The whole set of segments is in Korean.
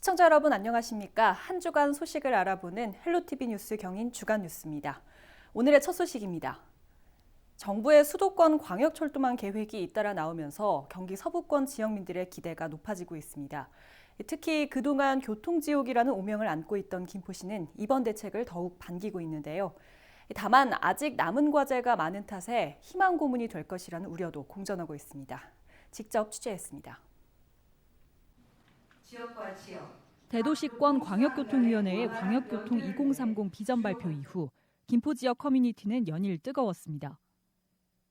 시청자 여러분 안녕하십니까? 한 주간 소식을 알아보는 헬로티비 뉴스 경인 주간 뉴스입니다. 오늘의 첫 소식입니다. 정부의 수도권 광역철도망 계획이 잇따라 나오면서 경기 서부권 지역민들의 기대가 높아지고 있습니다. 특히 그동안 교통지옥이라는 오명을 안고 있던 김포시는 이번 대책을 더욱 반기고 있는데요. 다만 아직 남은 과제가 많은 탓에 희망 고문이 될 것이라는 우려도 공전하고 있습니다. 직접 취재했습니다. 대도시권 광역교통위원회의 광역교통 2030 비전 발표 이후 김포 지역 커뮤니티는 연일 뜨거웠습니다.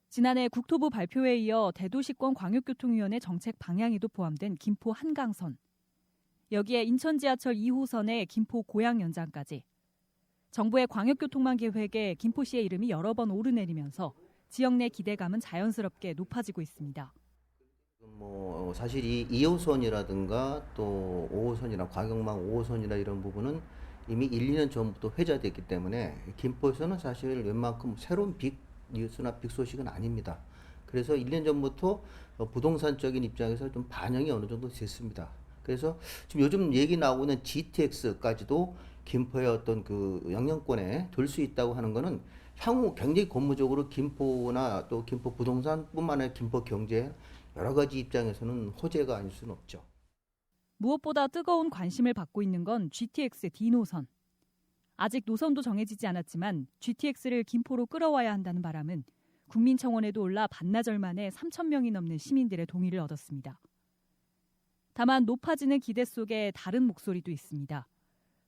지난해 국토부 발표에 이어 대도시권 광역교통위원회 정책 방향에도 포함된 김포 한강선, 여기에 인천 지하철 2호선의 김포 고양 연장까지 정부의 광역교통망 계획에 김포시의 이름이 여러 번 오르내리면서 지역 내 기대감은 자연스럽게 높아지고 있습니다. 사실 이 2호선이라든가 또 5호선이나 광역망 5호선이나 이런 부분은 이미 1, 2년 전부터 회자됐기 때문에 김포에서는 사실 웬만큼 새로운 빅 뉴스나 빅 소식은 아닙니다. 그래서 1년 전부터 부동산적인 입장에서 좀 반영이 어느 정도 됐습니다. 그래서 지금 요즘 얘기 나오는 GTX까지도 김포의 어떤 그 영향권에 돌 수 있다고 하는 거는 향후 굉장히 고무적으로 김포나 또 김포 부동산뿐만 아니라 김포 경제 여러 가지 입장에서는 호재가 아닐 수는 없죠. 무엇보다 뜨거운 관심을 받고 있는 건 GTX D 노선. 아직 노선도 정해지지 않았지만 GTX를 김포로 끌어와야 한다는 바람은 국민청원에도 올라 반나절 만에 3,000명이 넘는 시민들의 동의를 얻었습니다. 다만 높아지는 기대 속에 다른 목소리도 있습니다.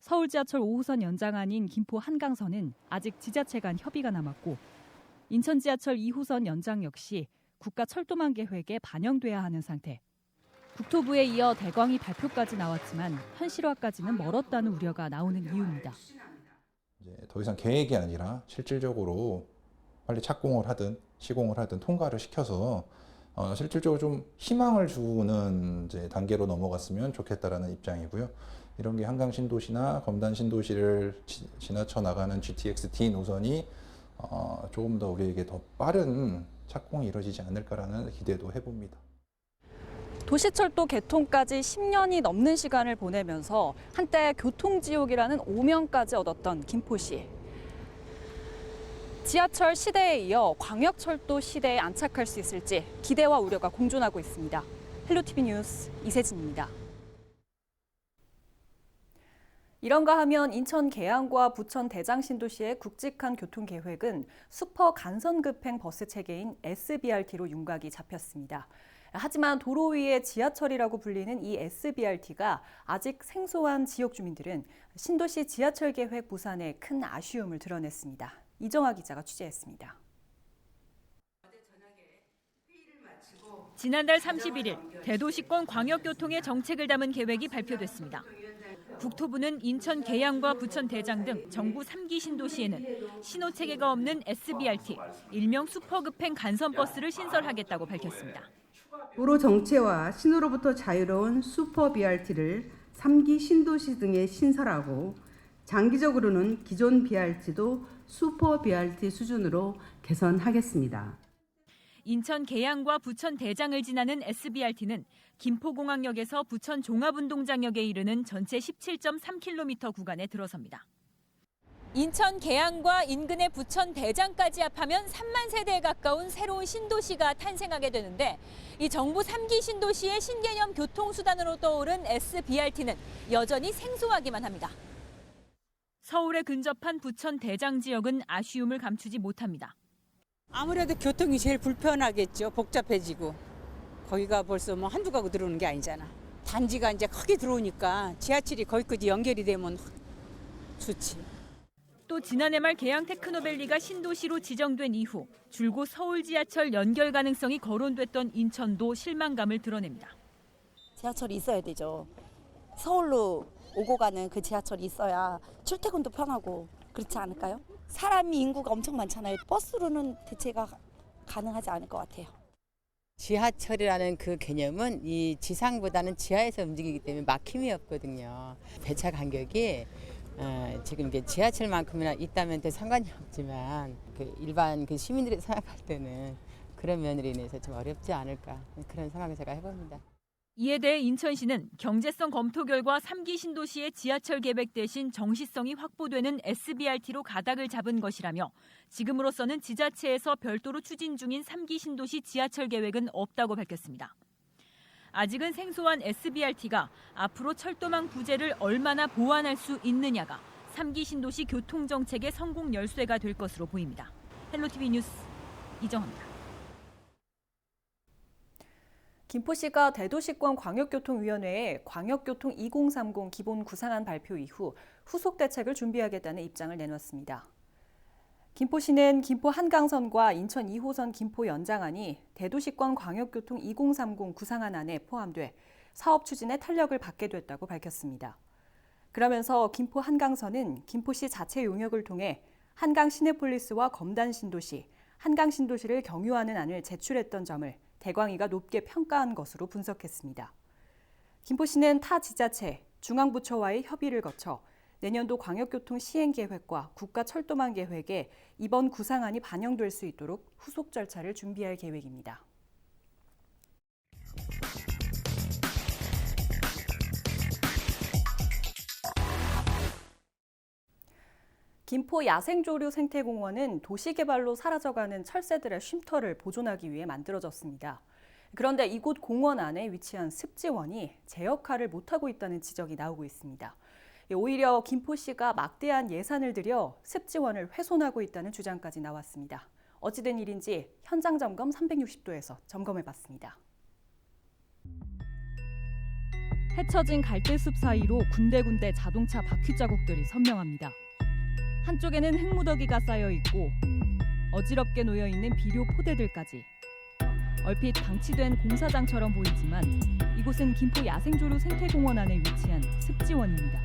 서울 지하철 5호선 연장안인 김포 한강선은 아직 지자체 간 협의가 남았고 인천 지하철 2호선 연장 역시 국가 철도망 계획에 반영돼야 하는 상태. 국토부에 이어 대광이 발표까지 나왔지만 현실화까지는 멀었다는 우려가 나오는 이유입니다. 이제 더 이상 계획이 아니라 실질적으로 빨리 착공을 하든 시공을 하든 통과를 시켜서 실질적으로 좀 희망을 주는 이제 단계로 넘어갔으면 좋겠다라는 입장이고요. 이런 게 한강 신도시나 검단 신도시를 지나쳐 나가는 GTX D 노선이 조금 더 우리에게 더 빠른 착공이 이루어지지 않을까라는 기대도 해봅니다. 도시철도 개통까지 10년이 넘는 시간을 보내면서 한때 교통지옥이라는 오명까지 얻었던 김포시. 지하철 시대에 이어 광역철도 시대에 안착할 수 있을지 기대와 우려가 공존하고 있습니다. 헬로티비 뉴스 이세진입니다. 이런가 하면 인천 계양과 부천 대장 신도시의 굵직한 교통계획은 슈퍼 간선급행 버스 체계인 SBRT로 윤곽이 잡혔습니다. 하지만 도로 위의 지하철이라고 불리는 이 SBRT가 아직 생소한 지역 주민들은 신도시 지하철 계획 무산에 큰 아쉬움을 드러냈습니다. 이정아 기자가 취재했습니다. 지난달 31일 대도시권 광역교통의 정책을 담은 계획이 발표됐습니다. 국토부는 인천 계양과 부천 대장 등 정부 3기 신도시에는 신호체계가 없는 SBRT, 일명 슈퍼급행 간선버스를 신설하겠다고 밝혔습니다. 도로 정체와 신호로부터 자유로운 슈퍼 BRT를 3기 신도시 등에 신설하고 장기적으로는 기존 BRT도 슈퍼 BRT 수준으로 개선하겠습니다. 인천 계양과 부천 대장을 지나는 SBRT는 김포공항역에서 부천 종합운동장역에 이르는 전체 17.3km 구간에 들어섭니다. 인천 계양과 인근의 부천 대장까지 합하면 3만 세대에 가까운 새로운 신도시가 탄생하게 되는데 이 정부 3기 신도시의 신개념 교통수단으로 떠오른 SBRT는 여전히 생소하기만 합니다. 서울에 근접한 부천 대장 지역은 아쉬움을 감추지 못합니다. 아무래도 교통이 제일 불편하겠죠. 복잡해지고. 거기가 벌써 한두 가구 들어오는 게 아니잖아. 단지가 이제 크게 들어오니까 지하철이 거기까지 연결이 되면 좋지. 또 지난해 말 계양 테크노밸리가 신도시로 지정된 이후 줄곧 서울 지하철 연결 가능성이 거론됐던 인천도 실망감을 드러냅니다. 지하철이 있어야 되죠. 서울로 오고 가는 그 지하철이 있어야 출퇴근도 편하고 그렇지 않을까요? 사람이 인구가 엄청 많잖아요. 버스로는 대체가 가능하지 않을 것 같아요. 지하철이라는 그 개념은 이 지상보다는 지하에서 움직이기 때문에 막힘이 없거든요. 배차 간격이 지금 이게 지하철만큼이나 있다면 더 상관이 없지만 그 일반 그 시민들이 생각할 때는 그런 면으로 인해서 좀 어렵지 않을까 그런 생각을 제가 해봅니다. 이에 대해 인천시는 경제성 검토 결과 3기 신도시의 지하철 계획 대신 정시성이 확보되는 SBRT로 가닥을 잡은 것이라며 지금으로서는 지자체에서 별도로 추진 중인 3기 신도시 지하철 계획은 없다고 밝혔습니다. 아직은 생소한 SBRT가 앞으로 철도망 부재를 얼마나 보완할 수 있느냐가 3기 신도시 교통정책의 성공 열쇠가 될 것으로 보입니다. 헬로티비 뉴스 이정헌입니다. 김포시가 대도시권 광역교통위원회에 광역교통 2030 기본 구상안 발표 이후 후속 대책을 준비하겠다는 입장을 내놨습니다. 김포시는 김포 한강선과 인천 2호선 김포 연장안이 대도시권 광역교통 2030 구상안 안에 포함돼 사업 추진에 탄력을 받게 됐다고 밝혔습니다. 그러면서 김포 한강선은 김포시 자체 용역을 통해 한강 시내폴리스와 검단 신도시, 한강 신도시를 경유하는 안을 제출했던 점을 대광위가 높게 평가한 것으로 분석했습니다. 김포시는 타 지자체, 중앙부처와의 협의를 거쳐 내년도 광역교통 시행계획과 국가철도망 계획에 이번 구상안이 반영될 수 있도록 후속 절차를 준비할 계획입니다. 김포 야생조류 생태공원은 도시개발로 사라져가는 철새들의 쉼터를 보존하기 위해 만들어졌습니다. 그런데 이곳 공원 안에 위치한 습지원이 제 역할을 못하고 있다는 지적이 나오고 있습니다. 오히려 김포시가 막대한 예산을 들여 습지원을 훼손하고 있다는 주장까지 나왔습니다. 어찌된 일인지 현장 점검 360도에서 점검해봤습니다. 헤쳐진 갈대숲 사이로 군데군데 자동차 바퀴 자국들이 선명합니다. 한쪽에는 흙무더기가 쌓여 있고 어지럽게 놓여 있는 비료 포대들까지. 얼핏 방치된 공사장처럼 보이지만 이곳은 김포 야생조류 생태공원 안에 위치한 습지원입니다.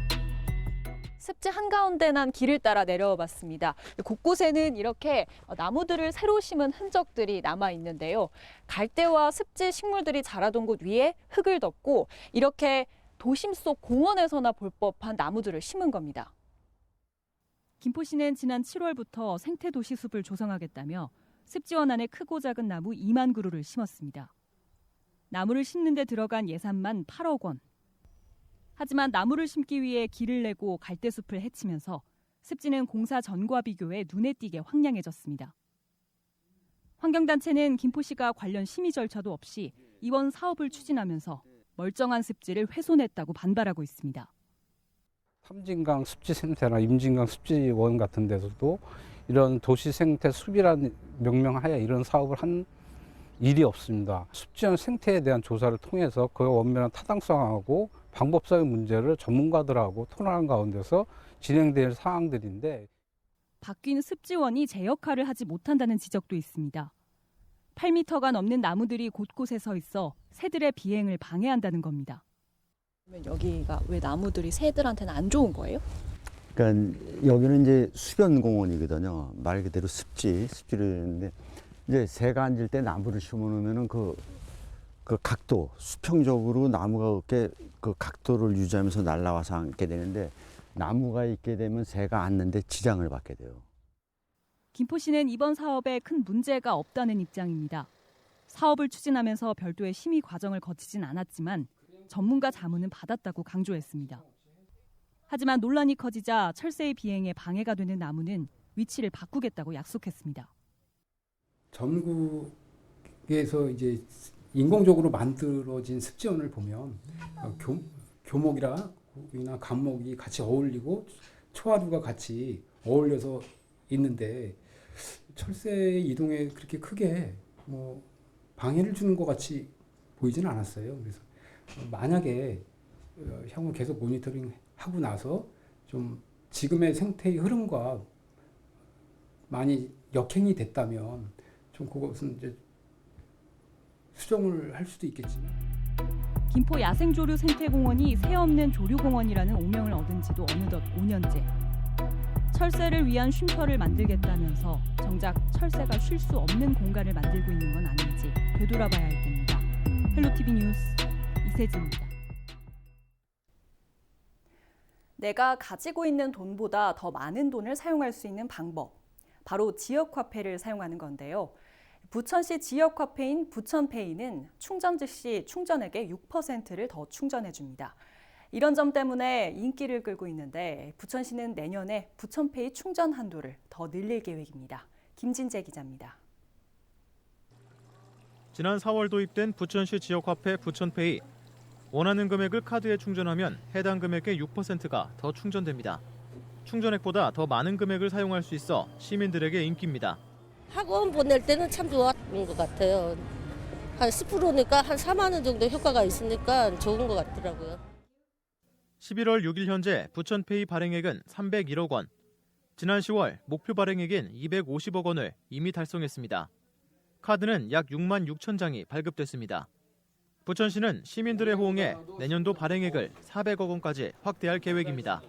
습지 한가운데 난 길을 따라 내려와 봤습니다. 곳곳에는 이렇게 나무들을 새로 심은 흔적들이 남아 있는데요. 갈대와 습지 식물들이 자라던 곳 위에 흙을 덮고 이렇게 도심 속 공원에서나 볼 법한 나무들을 심은 겁니다. 김포시는 지난 7월부터 생태도시 숲을 조성하겠다며 습지원 안에 크고 작은 나무 2만 그루를 심었습니다. 나무를 심는 데 들어간 예산만 8억 원. 하지만 나무를 심기 위해 길을 내고 갈대숲을 해치면서 습지는 공사 전과 비교해 눈에 띄게 황량해졌습니다. 환경단체는 김포시가 관련 심의 절차도 없이 이번 사업을 추진하면서 멀쩡한 습지를 훼손했다고 반발하고 있습니다. 삼진강 습지생태나 임진강 습지원 같은 데서도 이런 도시생태 숲이라는 명명하에 이런 사업을 한 일이 없습니다. 습지원 생태에 대한 조사를 통해서 그 원면한 타당성하고 방법적인 문제를 전문가들하고 토론하는 가운데서 진행될 사항들인데 바뀐 습지원이 제 역할을 하지 못한다는 지적도 있습니다. 8m가 넘는 나무들이 곳곳에 서 있어 새들의 비행을 방해한다는 겁니다. 여기가 왜 나무들이 새들한테는 안 좋은 거예요? 그러니까 여기는 이제 수변공원이거든요. 말 그대로 습지를 했는데 이제 새가 앉을 때 나무를 심어놓으면은 그 각도, 수평적으로 나무가 이렇게 그 각도를 유지하면서 날아와서 앉게 되는데 나무가 있게 되면 새가 앉는데 지장을 받게 돼요. 김포시는 이번 사업에 큰 문제가 없다는 입장입니다. 사업을 추진하면서 별도의 심의 과정을 거치진 않았지만 전문가 자문은 받았다고 강조했습니다. 하지만 논란이 커지자 철새의 비행에 방해가 되는 나무는 위치를 바꾸겠다고 약속했습니다. 전국에서 이제 인공적으로 만들어진 습지원을 보면 교목이나 감목이 같이 어울리고 초하루가 같이 어울려서 있는데 철새의 이동에 그렇게 크게 방해를 주는 것 같이 보이지는 않았어요. 그래서 만약에 향후 계속 모니터링 하고 나서 좀 지금의 생태의 흐름과 많이 역행이 됐다면 좀 그것은 이제 수정을 할 수도 있겠지만. 김포 야생조류 생태공원이 새 없는 조류공원이라는 오명을 얻은 지도 어느덧 5년째. 철새를 위한 쉼터를 만들겠다면서 정작 철새가 쉴 수 없는 공간을 만들고 있는 건 아닌지 되돌아봐야 할 겁니다. 헬로티비 뉴스 이세진입니다. 내가 가지고 있는 돈보다 더 많은 돈을 사용할 수 있는 방법. 바로 지역화폐를 사용하는 건데요. 부천시 지역 화폐인 부천페이는 충전 즉시 충전액의 6%를 더 충전해줍니다. 이런 점 때문에 인기를 끌고 있는데 부천시는 내년에 부천페이 충전 한도를 더 늘릴 계획입니다. 김진재 기자입니다. 지난 4월 도입된 부천시 지역화폐 부천페이. 원하는 금액을 카드에 충전하면 해당 금액의 6%가 더 충전됩니다. 충전액보다 더 많은 금액을 사용할 수 있어 시민들에게 인기입니다. 학원 보낼 때는 참 좋았던 것 같아요. 한 10%니까 한 4만 원 정도 효과가 있으니까 좋은 것 같더라고요. 11월 6일 현재 부천페이 발행액은 301억 원. 지난 10월 목표 발행액인 250억 원을 이미 달성했습니다. 카드는 약 6만 6천 장이 발급됐습니다. 부천시는 시민들의 호응에 내년도 발행액을 400억 원까지 확대할 계획입니다.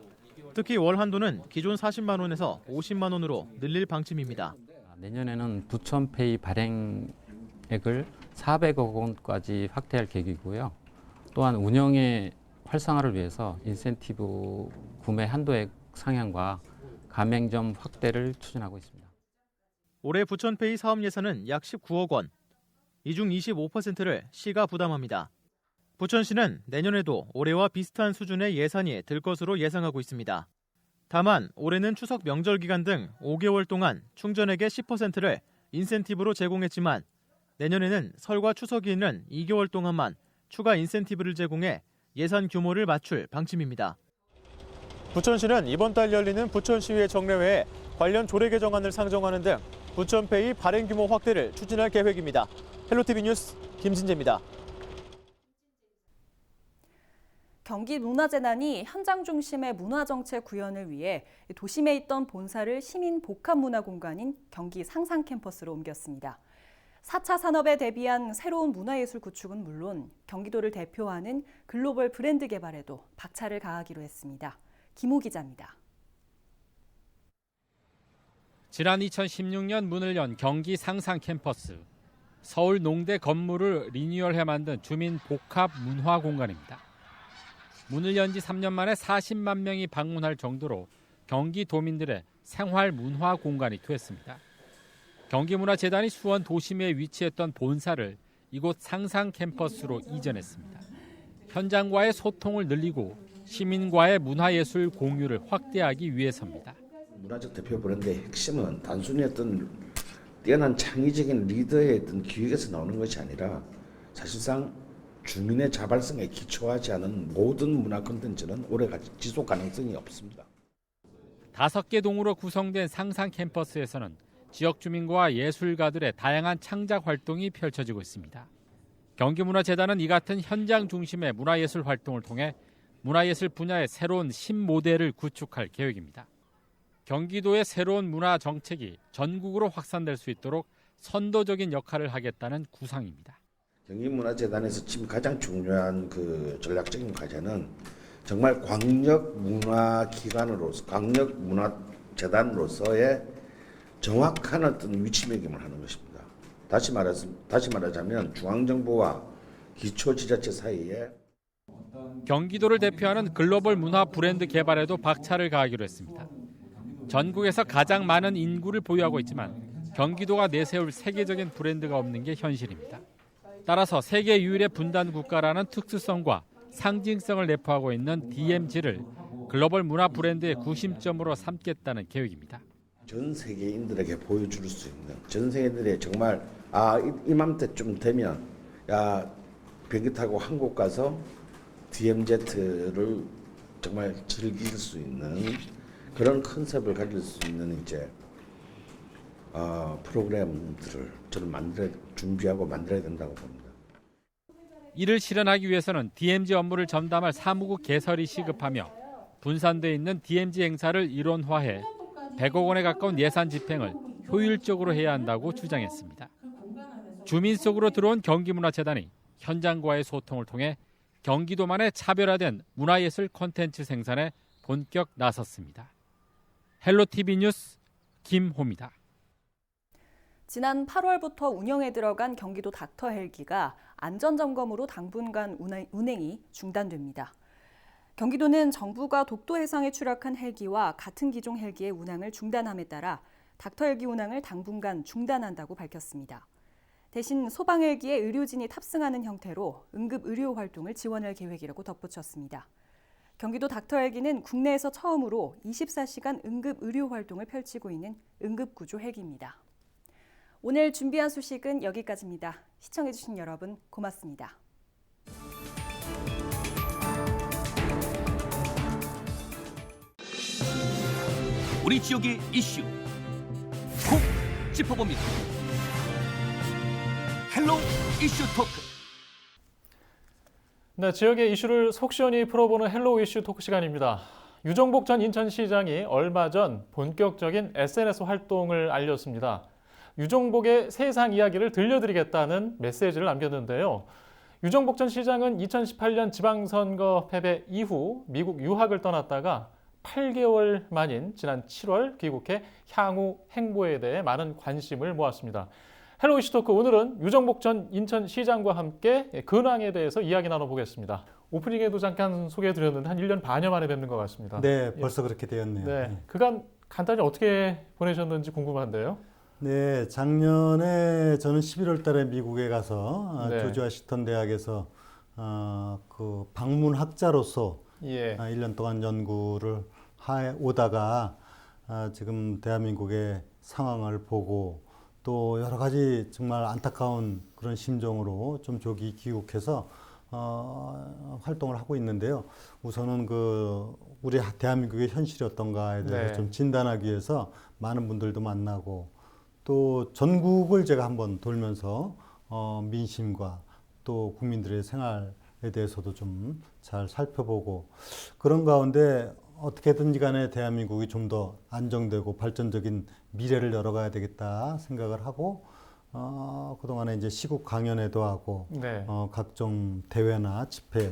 특히 월 한도는 기존 40만 원에서 50만 원으로 늘릴 방침입니다. 내년에는 부천페이 발행액을 400억 원까지 확대할 계획이고요. 또한 운영의 활성화를 위해서 인센티브 구매 한도액 상향과 가맹점 확대를 추진하고 있습니다. 올해 부천페이 사업 예산은 약 19억 원. 이 중 25%를 시가 부담합니다. 부천시는 내년에도 올해와 비슷한 수준의 예산이 들 것으로 예상하고 있습니다. 다만 올해는 추석 명절 기간 등 5개월 동안 충전액의 10%를 인센티브로 제공했지만 내년에는 설과 추석이 있는 2개월 동안만 추가 인센티브를 제공해 예산 규모를 맞출 방침입니다. 부천시는 이번 달 열리는 부천시의회 정례회에 관련 조례 개정안을 상정하는 등 부천페이 발행 규모 확대를 추진할 계획입니다. 헬로티비 뉴스 김진재입니다. 경기문화재단이 현장 중심의 문화정책 구현을 위해 도심에 있던 본사를 시민 복합문화공간인 경기 상상캠퍼스로 옮겼습니다. 4차 산업에 대비한 새로운 문화예술 구축은 물론 경기도를 대표하는 글로벌 브랜드 개발에도 박차를 가하기로 했습니다. 김호 기자입니다. 지난 2016년 문을 연 경기 상상캠퍼스. 서울 농대 건물을 리뉴얼해 만든 주민 복합 문화 공간입니다. 문을 연 지 3년 만에 40만 명이 방문할 정도로 경기도민들의 생활 문화 공간이 됐습니다. 경기문화재단이 수원 도심에 위치했던 본사를 이곳 상상 캠퍼스로 이전했습니다. 현장과의 소통을 늘리고 시민과의 문화예술 공유를 확대하기 위해서입니다. 문화적 대표 브랜드의 핵심은 단순히 어떤 뛰어난 창의적인 리더의 어떤 기획에서 나오는 것이 아니라 사실상 주민의 자발성에 기초하지 않은 모든 문화 콘텐츠는 오래 지속 가능성이 없습니다. 5개 동으로 구성된 상상 캠퍼스에서는 지역 주민과 예술가들의 다양한 창작 활동이 펼쳐지고 있습니다. 경기문화재단은 이 같은 현장 중심의 문화예술 활동을 통해 문화예술 분야의 새로운 신모델을 구축할 계획입니다. 경기도의 새로운 문화 정책이 전국으로 확산될 수 있도록 선도적인 역할을 하겠다는 구상입니다. 경기문화재단에서 지금 가장 중요한 그 전략적인 과제는 정말 광역문화기관으로서, 광역문화재단으로서의 정확한 어떤 위치매김을 하는 것입니다. 다시 말하자면 중앙정부와 기초지자체 사이에 경기도를 대표하는 글로벌 문화 브랜드 개발에도 박차를 가하기로 했습니다. 전국에서 가장 많은 인구를 보유하고 있지만 경기도가 내세울 세계적인 브랜드가 없는 게 현실입니다. 따라서 세계 유일의 분단 국가라는 특수성과 상징성을 내포하고 있는 DMZ를 글로벌 문화 브랜드의 구심점으로 삼겠다는 계획입니다. 전 세계인들에게 보여줄 수 있는, 전 세계인들이 정말 이맘때쯤 되면 비행기 타고 한국 가서 DMZ를 정말 즐길 수 있는 그런 컨셉을 가질 수 있는 이제 프로그램들을 저는 준비하고 만들어야 된다고 봅니다. 이를 실현하기 위해서는 DMZ 업무를 전담할 사무국 개설이 시급하며 분산돼 있는 DMZ 행사를 일원화해 100억 원에 가까운 예산 집행을 효율적으로 해야 한다고 주장했습니다. 주민 속으로 들어온 경기문화재단이 현장과의 소통을 통해 경기도만의 차별화된 문화예술 콘텐츠 생산에 본격 나섰습니다. 헬로티비 뉴스 김호입니다. 지난 8월부터 운영에 들어간 경기도 닥터 헬기가 안전점검으로 당분간 운행이 중단됩니다. 경기도는 정부가 독도 해상에 추락한 헬기와 같은 기종 헬기의 운항을 중단함에 따라 닥터 헬기 운항을 당분간 중단한다고 밝혔습니다. 대신 소방헬기에 의료진이 탑승하는 형태로 응급 의료 활동을 지원할 계획이라고 덧붙였습니다. 경기도 닥터헬기는 국내에서 처음으로 24시간 응급 의료 활동을 펼치고 있는 응급구조 헬기입니다. 오늘 준비한 소식은 여기까지입니다. 시청해주신 여러분 고맙습니다. 우리 지역의 이슈 콕 짚어봅니다. 헬로 이슈 토크. 네, 지역의 이슈를 속 시원히 풀어보는 헬로 이슈 토크 시간입니다. 유정복 전 인천시장이 얼마 전 본격적인 SNS 활동을 알렸습니다. 유정복의 세상 이야기를 들려드리겠다는 메시지를 남겼는데요. 유정복 전 시장은 2018년 지방선거 패배 이후 미국 유학을 떠났다가 8개월 만인 지난 7월 귀국해 향후 행보에 대해 많은 관심을 모았습니다. 헬로 이슈 토크 오늘은 유정복 전 인천시장과 함께 근황에 대해서 이야기 나눠보겠습니다. 오프닝에도 잠깐 소개해드렸는데 한 1년 반여 만에 뵙는 것 같습니다. 네, 벌써 그렇게 되었네요. 네, 그간 간단히 어떻게 보내셨는지 궁금한데요. 네, 작년에 저는 11월 달에 미국에 가서 네. 조지 워싱턴 대학에서 그 방문학자로서 예. 1년 동안 연구를 오다가 지금 대한민국의 상황을 보고 또 여러 가지 정말 안타까운 그런 심정으로 좀 조기 귀국해서 활동을 하고 있는데요. 우선은 우리 대한민국의 현실이 어떤가에 대해서 네. 좀 진단하기 위해서 많은 분들도 만나고 또 전국을 제가 한번 돌면서 민심과 또 국민들의 생활에 대해서도 좀 잘 살펴보고 그런 가운데 어떻게든지 간에 대한민국이 좀 더 안정되고 발전적인 미래를 열어가야 되겠다 생각을 하고 그동안에 이제 시국 강연회도 하고 네. 각종 대회나 집회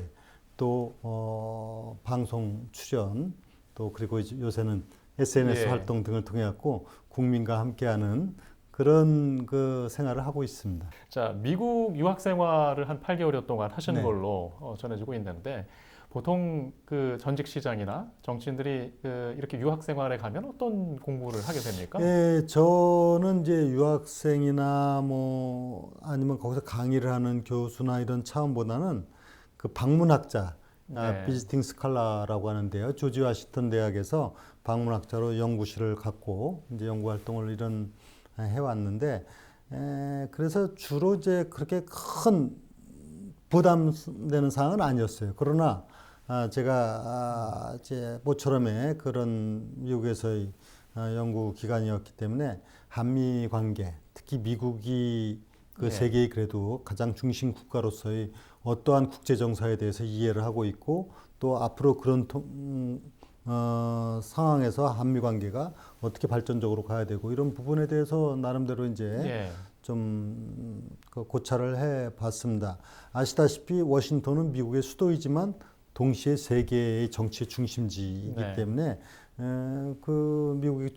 또 방송 출연 또 그리고 이제 요새는 SNS 예. 활동 등을 통해 갖고 국민과 함께하는 그런 그 생활을 하고 있습니다. 자, 미국 유학 생활을 한 8개월여 동안 하신 네. 걸로 전해지고 있는데 보통 그 전직 시장이나 정치인들이 이렇게 유학 생활에 가면 어떤 공부를 하게 됩니까? 예, 저는 이제 유학생이나 뭐 아니면 거기서 강의를 하는 교수나 이런 차원보다는 그 방문학자, 네. 비지팅 스칼라라고 하는데요. 조지 워싱턴 대학에서 방문학자로 연구실을 갖고 이제 연구 활동을 해왔는데, 그래서 주로 이제 그렇게 큰 부담되는 사항은 아니었어요. 그러나 제가 이제 모처럼의 그런 미국에서의 연구 기간이었기 때문에 한미 관계, 특히 미국이 그 예. 세계의 그래도 가장 중심 국가로서의 어떠한 국제 정사에 대해서 이해를 하고 있고 또 앞으로 그런 상황에서 한미 관계가 어떻게 발전적으로 가야 되고 이런 부분에 대해서 나름대로 이제 예. 좀 고찰을 해봤습니다. 아시다시피 워싱턴은 미국의 수도이지만 동시에 세계의 정치의 중심지이기 네. 때문에 그 미국의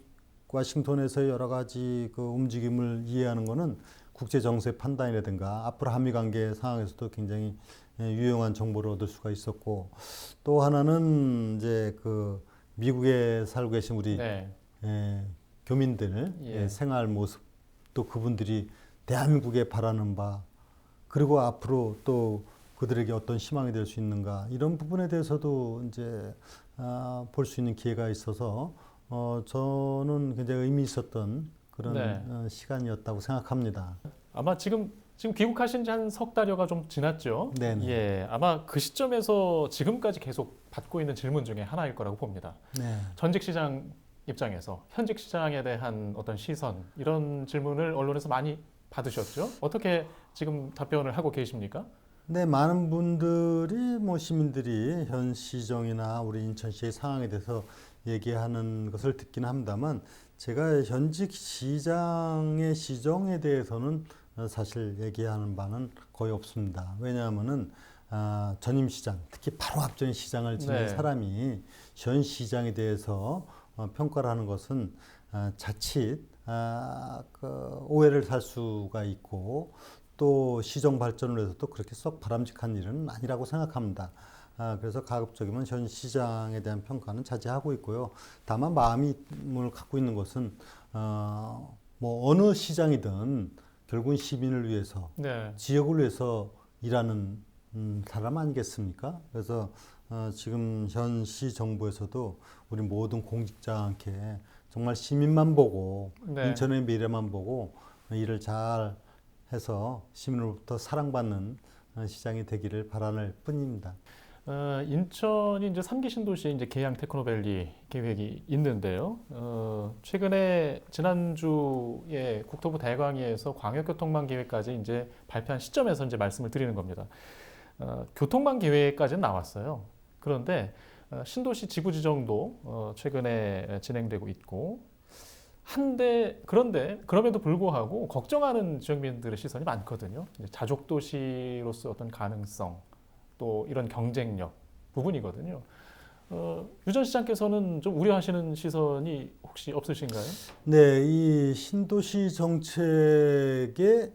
워싱턴에서 여러 가지 그 움직임을 이해하는 것은 국제 정세 판단이라든가 앞으로 한미 관계 상황에서도 굉장히 유용한 정보를 얻을 수가 있었고 또 하나는 이제 그 미국에 살고 계신 우리 네. 교민들 예. 생활 모습 또 그분들이 대한민국에 바라는 바 그리고 앞으로 또 그들에게 어떤 희망이 될 수 있는가 이런 부분에 대해서도 이제 볼 수 있는 기회가 있어서 저는 굉장히 의미 있었던 그런 네. 시간이었다고 생각합니다. 아마 지금 귀국하신 지 한 석 달여가 좀 지났죠. 네네. 예, 아마 그 시점에서 지금까지 계속 받고 있는 질문 중에 하나일 거라고 봅니다. 네. 전직 시장 입장에서 현직 시장에 대한 어떤 시선 이런 질문을 언론에서 많이 받으셨죠? 어떻게 지금 답변을 하고 계십니까? 네, 많은 분들이 뭐 시민들이 현 시정이나 우리 인천시의 상황에 대해서 얘기하는 것을 듣긴 합니다만 제가 현직 시장의 시정에 대해서는 사실 얘기하는 바는 거의 없습니다. 왜냐하면은 전임 시장, 특히 바로 앞전 시장을 지낸 네. 사람이 현 시장에 대해서 평가를 하는 것은 자칫 그 오해를 살 수가 있고 또 시정 발전을 위해서도 그렇게 썩 바람직한 일은 아니라고 생각합니다. 그래서 가급적이면 현 시장에 대한 평가는 자제하고 있고요. 다만 마음을 갖고 있는 것은 뭐 어느 시장이든 결국은 시민을 위해서 네. 지역을 위해서 일하는 사람 아니겠습니까? 그래서 지금 현 시 정부에서도 우리 모든 공직자한테 정말 시민만 보고 네. 인천의 미래만 보고 일을 잘 해서 시민으로부터 사랑받는 시장이 되기를 바라는 뿐입니다. 인천이 이제 3기 신도시에 이제 계양 테크노밸리 계획이 있는데요. 최근에 지난주에 국토부 대강의에서 광역교통망 계획까지 이제 발표한 시점에서 이제 말씀을 드리는 겁니다. 교통망 계획까지는 나왔어요. 그런데 신도시 지구 지정도 최근에 진행되고 있고 그런데 그럼에도 불구하고 걱정하는 지역민들의 시선이 많거든요. 이제 자족 도시로서 어떤 가능성 또 이런 경쟁력 부분이거든요. 유 전 시장께서는 좀 우려하시는 시선이 혹시 없으신가요? 네, 이 신도시 정책의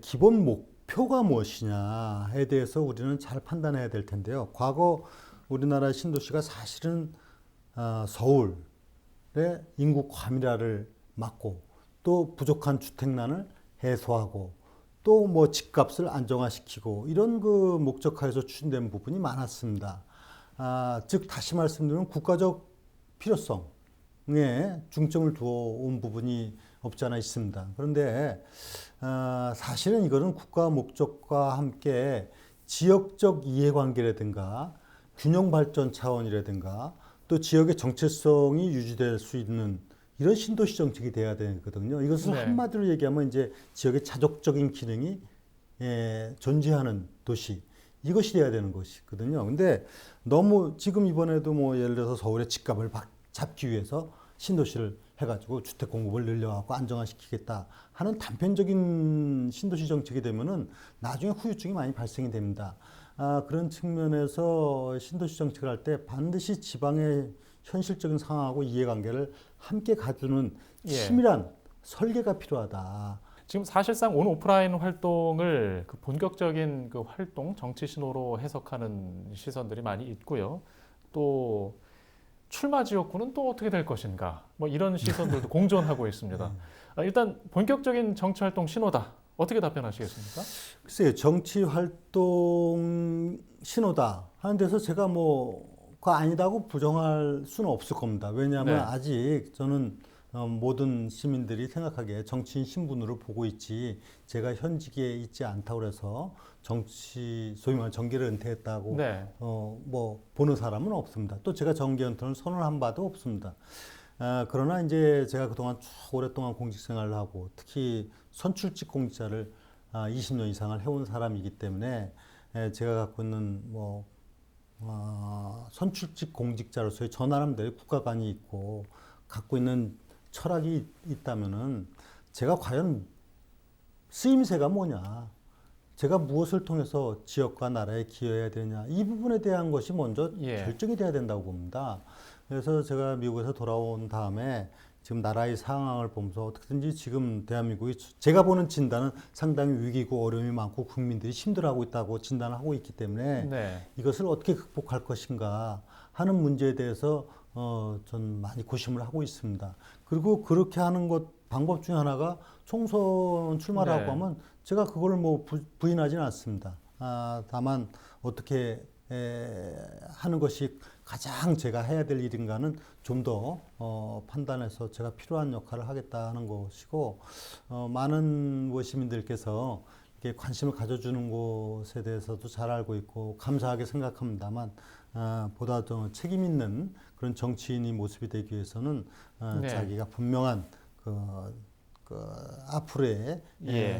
기본 목표가 무엇이냐에 대해서 우리는 잘 판단해야 될 텐데요. 과거 우리나라 신도시가 사실은 서울의 인구 과밀화를 막고 또 부족한 주택난을 해소하고 또 뭐 집값을 안정화시키고 이런 그 목적하에서 추진된 부분이 많았습니다. 즉 다시 말씀드리면 국가적 필요성에 중점을 두어 온 부분이 없지 않아 있습니다. 그런데 사실은 이거는 국가 목적과 함께 지역적 이해관계라든가 균형 발전 차원이라든가 또 지역의 정체성이 유지될 수 있는 이런 신도시 정책이 돼야 되거든요. 이것을 네. 한마디로 얘기하면 이제 지역의 자족적인 기능이 존재하는 도시 이것이 돼야 되는 것이거든요. 근데 너무 지금 이번에도 뭐 예를 들어서 서울의 집값을 잡기 위해서 신도시를 해가지고 주택 공급을 늘려갖고 안정화시키겠다 하는 단편적인 신도시 정책이 되면은 나중에 후유증이 많이 발생이 됩니다. 그런 측면에서 신도시 정책을 할 때 반드시 지방의 현실적인 상황하고 이해관계를 함께 가주는 치밀한 설계가 필요하다. 지금 사실상 온 오프라인 활동을 그 본격적인 그 활동, 정치 신호로 해석하는 시선들이 많이 있고요. 또 출마 지역구는 또 어떻게 될 것인가? 뭐 이런 시선들도 공존하고 있습니다. 일단 본격적인 정치 활동 신호다. 어떻게 답변하시겠습니까? 글쎄요, 정치 활동 신호다 하는 데서 제가 뭐 그거 아니다고 부정할 수는 없을 겁니다. 왜냐하면 네. 아직 저는 모든 시민들이 생각하기에 정치인 신분으로 보고 있지 제가 현직에 있지 않다고 해서 정치 소위 말하는 정계를 은퇴했다고 네. 뭐 보는 사람은 없습니다. 또 제가 정계 은퇴를 선언한 바도 없습니다. 그러나 이제 제가 그동안 쭉 오랫동안 공직 생활을 하고 특히 선출직 공직자를 20년 이상을 해온 사람이기 때문에 제가 갖고 있는 뭐 선출직 공직자로서의 저 나름대로 국가관이 있고 갖고 있는 철학이 있다면은 제가 과연 쓰임새가 뭐냐, 제가 무엇을 통해서 지역과 나라에 기여해야 되냐 이 부분에 대한 것이 먼저 결정이 돼야 된다고 봅니다. 그래서 제가 미국에서 돌아온 다음에 지금 나라의 상황을 보면서 어떻게든지 지금 대한민국이 제가 보는 진단은 상당히 위기고 어려움이 많고 국민들이 힘들어하고 있다고 진단을 하고 있기 때문에 네. 이것을 어떻게 극복할 것인가 하는 문제에 대해서 전 많이 고심을 하고 있습니다. 그리고 그렇게 하는 것 방법 중에 하나가 총선 출마를 네. 하고 하면 제가 그걸 뭐 부인하지는 않습니다. 다만 어떻게 하는 것이 가장 제가 해야 될 일인가는 좀 더 판단해서 제가 필요한 역할을 하겠다는 것이고 많은 시민들께서 이렇게 관심을 가져주는 것에 대해서도 잘 알고 있고 감사하게 생각합니다만 보다 더 책임 있는 그런 정치인이 모습이 되기 위해서는 네. 자기가 분명한 앞으로의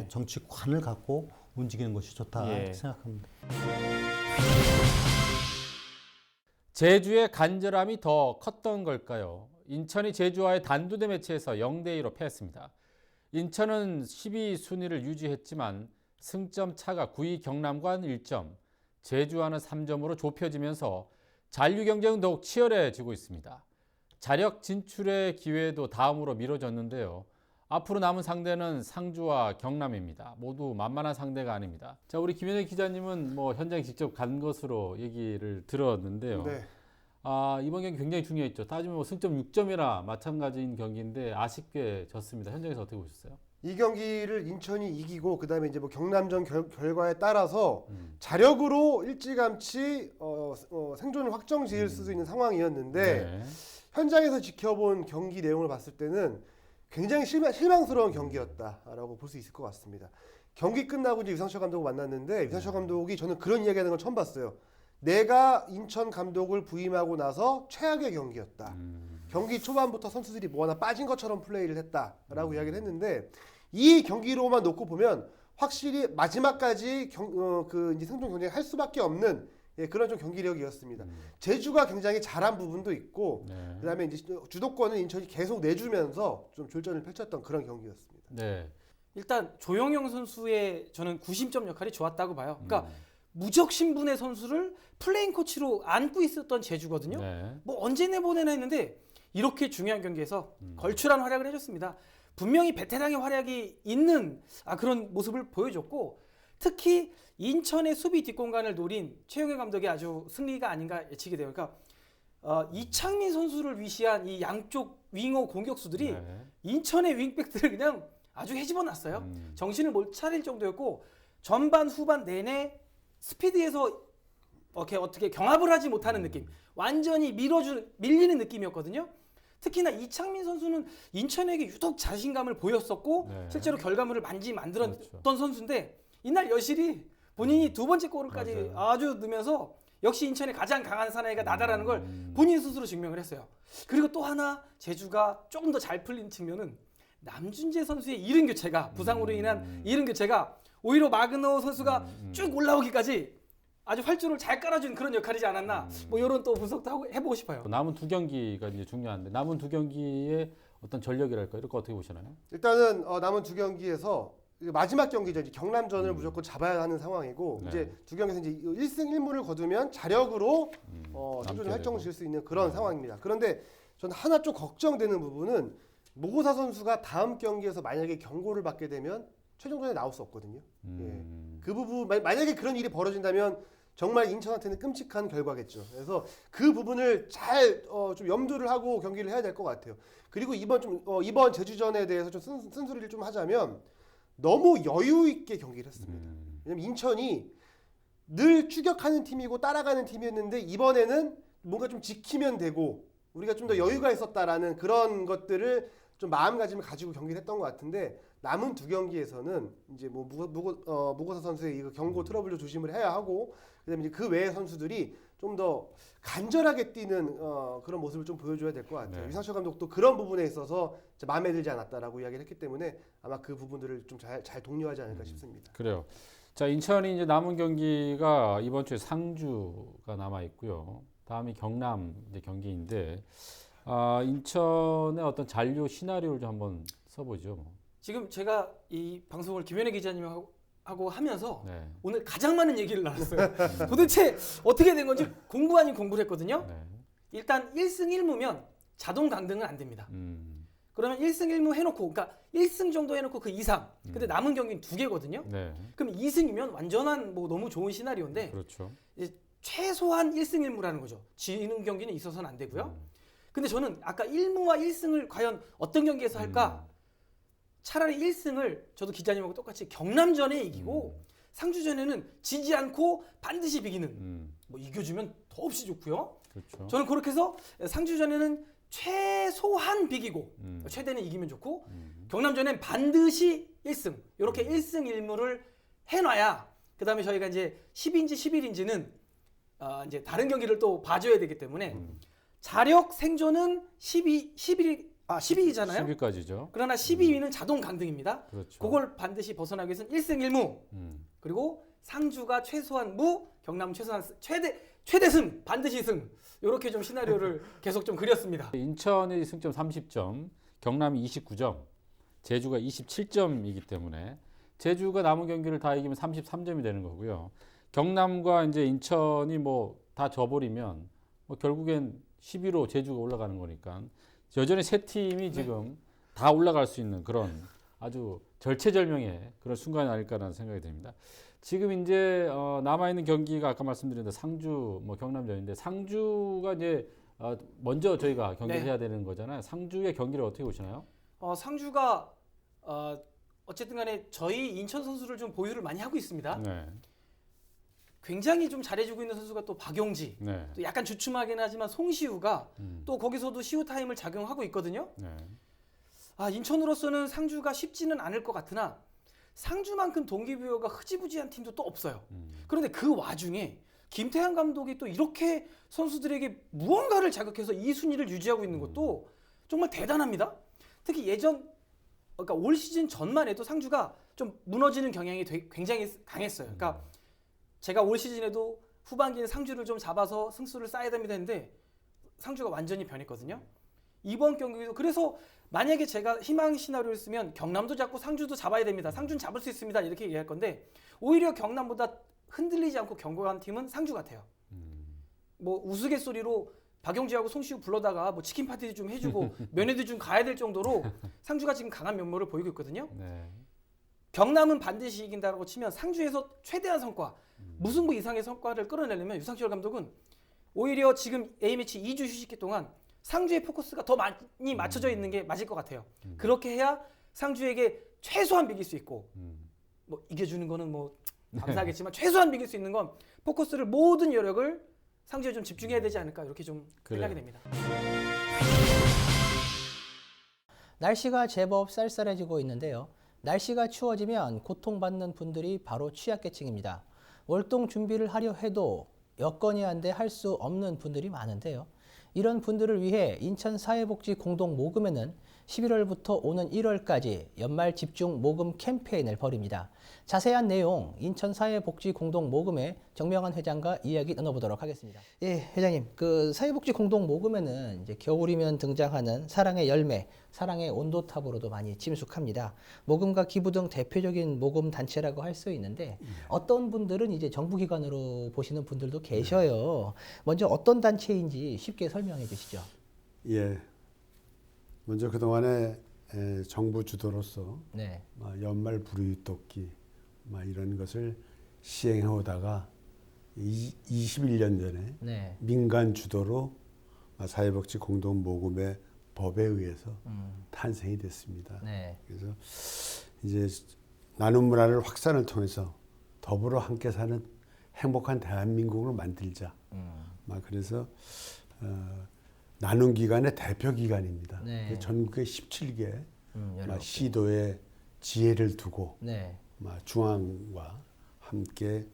정치관을 갖고 움직이는 것이 좋다 생각합니다. 제주의 간절함이 더 컸던 걸까요? 인천이 제주와의 단두대 매치에서 0대2로 패했습니다. 인천은 12순위를 유지했지만 승점 차가 9위 경남과는 1점, 제주와는 3점으로 좁혀지면서 잔류 경쟁은 더욱 치열해지고 있습니다. 자력 진출의 기회도 다음으로 미뤄졌는데요. 앞으로 남은 상대는 상주와 경남입니다. 모두 만만한 상대가 아닙니다. 자, 우리 김현희 기자님은 뭐 현장에 직접 간 것으로 얘기를 들었는데요. 네. 이번 경기 굉장히 중요했죠. 따지면 뭐 승점 6점이나 마찬가지인 경기인데 아쉽게 졌습니다. 현장에서 어떻게 보셨어요? 이 경기를 인천이 이기고 그다음에 이제 뭐 경남전 결과에 따라서 자력으로 일찌감치 생존을 확정 지을 수 있는 상황이었는데 현장에서 지켜본 경기 내용을 봤을 때는 굉장히 실망스러운 경기였다라고 볼 수 있을 것 같습니다. 경기 끝나고 이제 유상철 감독을 만났는데 유상철 감독이 저는 그런 이야기하는 걸 처음 봤어요. 내가 인천 감독을 부임하고 나서 최악의 경기였다. 경기 초반부터 선수들이 뭐 하나 빠진 것처럼 플레이를 했다라고 이야기를 했는데 이 경기로만 놓고 보면 확실히 마지막까지 그 이제 생존 경쟁을 할 수밖에 없는 그런 좀 경기력이었습니다. 제주가 굉장히 잘한 부분도 있고 그다음에 이제 주도권을 인천이 계속 내주면서 좀 졸전을 펼쳤던 그런 경기였습니다. 네. 일단 조영영 선수의 저는 구심점 역할이 좋았다고 봐요. 그러니까 무적 신분의 선수를 플레잉 코치로 안고 있었던 제주거든요. 뭐 언제 내보내나 했는데 이렇게 중요한 경기에서 걸출한 활약을 해줬습니다. 분명히 베테랑의 활약이 있는 그런 모습을 보여줬고 특히 인천의 수비 뒷공간을 노린 최용해 감독의 아주 승리가 아닌가 예측이 돼요. 그러니까 이창민 선수를 위시한 이 양쪽 윙어 공격수들이 인천의 윙백들을 그냥 아주 헤집어놨어요. 정신을 못 차릴 정도였고 전반 후반 내내 스피드에서 어떻게 경합을 하지 못하는 느낌, 완전히 밀리는 느낌이었거든요. 특히나 이창민 선수는 인천에게 유독 자신감을 보였었고 실제로 결과물을 만들었던 선수인데 이날 여실히 본인이 두 번째 골까지 아주 넣으면서 역시 인천의 가장 강한 사나이가 나다라는 걸 본인 스스로 증명을 했어요. 그리고 또 하나 제주가 조금 더 잘 풀린 측면은 남준재 선수의 이른 교체가 부상으로 인한 이른 교체가 오히려 마그너 선수가 쭉 올라오기까지 아주 활주를 잘 깔아준 그런 역할이지 않았나. 뭐 이런 또 분석도 해보고 싶어요. 남은 두 경기가 이제 중요한데 남은 두 경기의 어떤 전력이랄까 이런 거 어떻게 보시나요? 일단은 남은 두 경기에서 마지막 경기죠. 이제 경남전을 무조건 잡아야 하는 상황이고 이제 두 경기에서 이제 1승 1무를 거두면 자력으로 생존을 활동을 지을 수 있는 그런 상황입니다. 그런데 저는 하나 좀 걱정되는 부분은 모고사 선수가 다음 경기에서 만약에 경고를 받게 되면 최종전에 나올 수 없거든요. 그 부분 만약에 그런 일이 벌어진다면 정말 인천한테는 끔찍한 결과겠죠. 그래서 그 부분을 잘 좀 염두를 하고 경기를 해야 될 것 같아요. 그리고 이번 제주전에 대해서 좀 쓴소리를 좀 하자면 너무 여유 있게 경기를 했습니다. 왜냐면 인천이 늘 추격하는 팀이고 따라가는 팀이었는데 이번에는 뭔가 좀 지키면 되고 우리가 좀 더 여유가 있었다라는 그런 것들을 좀 마음가짐을 가지고 경기를 했던 것 같은데 남은 두 경기에서는 이제 뭐 무고사 선수의 이 경고 트러블도 조심을 해야 하고 그다음에 이제 그 외의 선수들이 좀 더 간절하게 뛰는 그런 모습을 좀 보여줘야 될 것 같아요. 유상철 감독도 그런 부분에 있어서 마음에 들지 않았다라고 이야기를 했기 때문에 아마 그 부분들을 좀 잘 독려하지 않을까 싶습니다. 그래요. 자, 인천이 이제 남은 경기가 이번 주에 상주가 남아 있고요. 다음이 경남 이제 경기인데 인천의 어떤 잔류 시나리오를 좀 한번 써보죠. 지금 제가 이 방송을 김현애 기자님하고 하면서 오늘 가장 많은 얘기를 나눴어요. 도대체 어떻게 된 건지 공부 아닌 공부를 했거든요. 일단 1승 1무면 자동 강등은 안 됩니다. 그러면 1승 1무 해놓고 그러니까 1승 정도 해놓고 그 이상 근데 남은 경기는 2개거든요. 그럼 2승이면 완전한 뭐 너무 좋은 시나리오인데 그렇죠. 이제 최소한 1승 1무라는 거죠. 지는 경기는 있어서는 안 되고요. 근데 저는 아까 1무와 1승을 과연 어떤 경기에서 할까? 차라리 1승을 저도 기자님하고 똑같이 경남전에 이기고 상주전에는 지지 않고 반드시 비기는 뭐 이겨주면 더없이 좋고요. 그렇죠. 저는 그렇게 해서 상주전에는 최소한 비기고 최대는 이기면 좋고 경남전엔 반드시 1승 이렇게 1승 1무를 해놔야 그 다음에 저희가 이제 10인지 11인지는 이제 다른 경기를 또 봐줘야 되기 때문에 자력 생존은 12위잖아요. 10위까지죠. 그러나 12위는 자동 강등입니다. 그렇죠. 그걸 반드시 벗어나기 위해서는 1승 1무 그리고 상주가 최소한 무, 경남 최소한 최대승, 반드시 승 이렇게 좀 시나리오를 계속 좀 그렸습니다. 인천의 승점 30점, 경남이 29점, 제주가 27점이기 때문에 제주가 남은 경기를 다 이기면 33점이 되는 거고요. 경남과 이제 인천이 뭐 다 져버리면 뭐 결국엔 10위로 제주가 올라가는 거니까 여전히 세 팀이 지금 다 올라갈 수 있는 그런 아주 절체절명의 그런 순간이 아닐까라는 생각이 듭니다. 지금 이제 남아있는 경기가 아까 말씀드린 대로 상주, 뭐 경남전인데 상주가 이제 먼저 저희가 경기를 해야 되는 거잖아요. 상주의 경기를 어떻게 보시나요? 상주가 어쨌든 간에 저희 인천 선수를 좀 보유를 많이 하고 있습니다. 네. 굉장히 좀 잘해주고 있는 선수가 또 박용지, 네. 또 약간 주춤하긴 하지만 송시우가 또 거기서도 시우 타임을 작용하고 있거든요. 네. 아, 인천으로서는 상주가 쉽지는 않을 것 같으나 상주만큼 동기부여가 흐지부지한 팀도 또 없어요. 그런데 그 와중에 김태환 감독이 또 이렇게 선수들에게 무언가를 자극해서 이 순위를 유지하고 있는 것도 정말 대단합니다. 특히 그러니까 올 시즌 전만 해도 상주가 좀 무너지는 경향이 굉장히 강했어요. 그러니까 제가 올 시즌에도 후반기에 상주를 좀 잡아서 승수를 쌓아야 됩니다 했는데 상주가 완전히 변했거든요. 이번 경기도 그래서 만약에 제가 희망 시나리오를 쓰면 경남도 잡고 상주도 잡아야 됩니다. 상주는 잡을 수 있습니다. 이렇게 얘기할 건데 오히려 경남보다 흔들리지 않고 견고한 팀은 상주 같아요. 뭐 우스갯소리로 박용지하고 송시우 불러다가 뭐 치킨 파티 좀 해주고 면회도 좀 가야 될 정도로 상주가 지금 강한 면모를 보이고 있거든요. 네. 경남은 반드시 이긴다고 치면 상주에서 최대한 성과, 무승부 이상의 성과를 끌어내려면 유상철 감독은 오히려 지금 A매치 2주 휴식기 동안 상주의 포커스가 더 많이 맞춰져 있는 게 맞을 것 같아요. 그렇게 해야 상주에게 최소한 비길 수 있고 뭐 이겨주는 거는 뭐 감사하겠지만 최소한 비길 수 있는 건 포커스를 모든 여력을 상주에 좀 집중해야 되지 않을까 이렇게 좀 생각이 됩니다. 날씨가 제법 쌀쌀해지고 있는데요. 날씨가 추워지면 고통받는 분들이 바로 취약계층입니다. 월동 준비를 하려 해도 여건이 안 돼 할 수 없는 분들이 많은데요. 이런 분들을 위해 인천사회복지 공동모금회는 11월부터 오는 1월까지 연말 집중 모금 캠페인을 벌입니다. 자세한 내용 인천사회복지 공동모금회 정명환 회장과 이야기 나눠보도록 하겠습니다. 예, 회장님, 그 사회복지 공동모금회는 이제 겨울이면 등장하는 사랑의 열매, 사랑의 온도탑으로도 많이 침숙합니다. 모금과 기부 등 대표적인 모금 단체라고 할 수 있는데 어떤 분들은 이제 정부기관으로 보시는 분들도 계셔요. 먼저 어떤 단체인지 쉽게 설명해 주시죠. 예. 먼저 그동안에 정부 주도로서 네. 연말 불우이웃돕기 이런 것을 시행해 오다가 21년 전에 네. 민간 주도로 사회복지 공동모금회 법에 의해서 탄생이 됐습니다. 네. 그래서 이제 나눔 문화를 확산을 통해서 더불어 함께 사는 행복한 대한민국을 만들자. 그래서 나눔 기관의 대표 기관입니다. 네. 전국에 17개 19개. 시도에 지혜를 두고 네. 중앙과 함께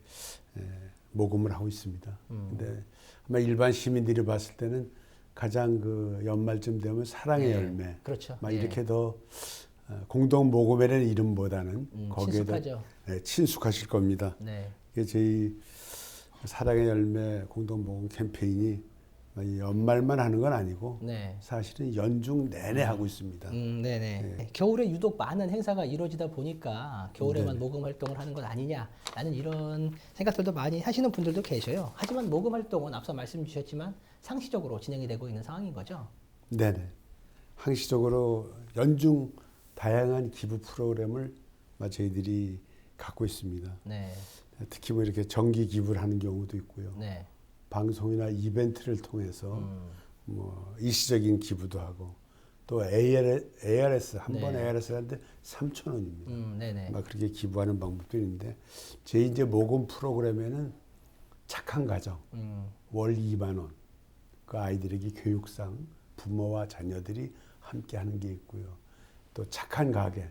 모금을 하고 있습니다. 근데 아마 일반 시민들이 봤을 때는 가장 그 연말쯤 되면 사랑의 네. 열매, 그렇죠. 이렇게 더 공동 모금회라는 이름보다는 거기에 더 친숙하실 겁니다. 네. 이게 저희 사랑의 열매 공동 모금 캠페인이 연말만 하는 건 아니고 네. 사실은 연중 내내 하고 있습니다. 네네. 네. 겨울에 유독 많은 행사가 이루어지다 보니까 겨울에만 네네. 모금 활동을 하는 것 아니냐라는 이런 생각들도 많이 하시는 분들도 계셔요. 하지만 모금 활동은 앞서 말씀 주셨지만 상시적으로 진행이 되고 있는 상황인 거죠? 네네. 항시적으로 연중 다양한 기부 프로그램을 저희들이 갖고 있습니다. 네. 특히 뭐 이렇게 정기 기부를 하는 경우도 있고요. 네. 방송이나 이벤트를 통해서 뭐 일시적인 기부도 하고 또 ARS 한 번 네. ARS 하는데 3,000원입니다. 네네. 그렇게 기부하는 방법도 있는데 제 이제 모금 프로그램에는 착한 가정 월 2만 원, 그 아이들에게 교육상 부모와 자녀들이 함께 하는 게 있고요. 또 착한 가게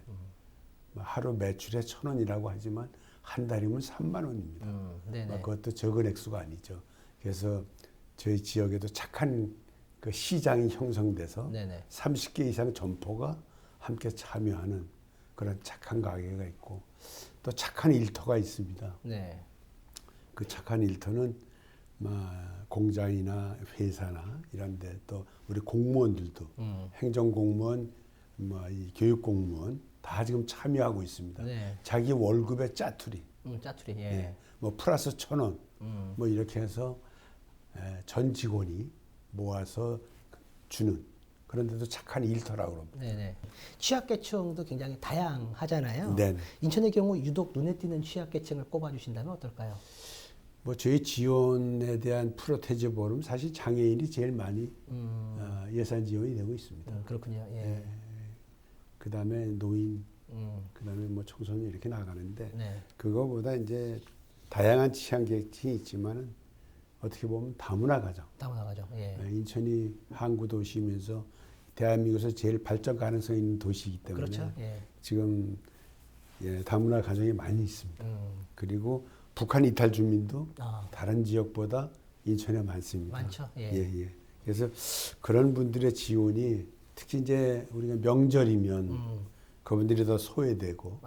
하루 매출에 1,000원이라고 하지만 한 달이면 3만 원입니다. 네네. 그것도 적은 액수가 아니죠. 그래서 저희 지역에도 착한 그 시장이 형성돼서 네네. 30개 이상 점포가 함께 참여하는 그런 착한 가게가 있고 또 착한 일터가 있습니다. 네. 그 착한 일터는 공장이나 회사나 이런 데 또 우리 공무원들도 행정공무원, 이 교육공무원 다 지금 참여하고 있습니다. 네. 자기 월급의 짜투리. 짜투리. 예. 예. 뭐 플러스 1,000원. 뭐 이렇게 해서 전 직원이 모아서 주는 그런데도 착한 일터라고 합니다. 네네. 취약계층도 굉장히 다양하잖아요. 네네. 인천의 경우 유독 눈에 띄는 취약계층을 꼽아주신다면 어떨까요? 뭐 저희 지원에 대한 프로테지보름 사실 장애인이 제일 많이 예산 지원이 되고 있습니다. 그렇군요. 예. 그 다음에 노인, 그다음에 뭐 청소년 이렇게 나가는데 네. 그거보다 이제 다양한 취향 계층이 있지만은 어떻게 보면 다문화 가정. 다문화 가정. 예. 인천이 항구 도시면서 대한민국에서 제일 발전 가능성 있는 도시이기 때문에 그렇죠. 예. 지금 다문화 가정이 많이 있습니다. 그리고 북한 이탈 주민도 다른 지역보다 인천에 많습니다. 많죠. 예. 예. 그래서 그런 분들의 지원이 특히 이제 우리가 명절이면 그분들이 더 소외되고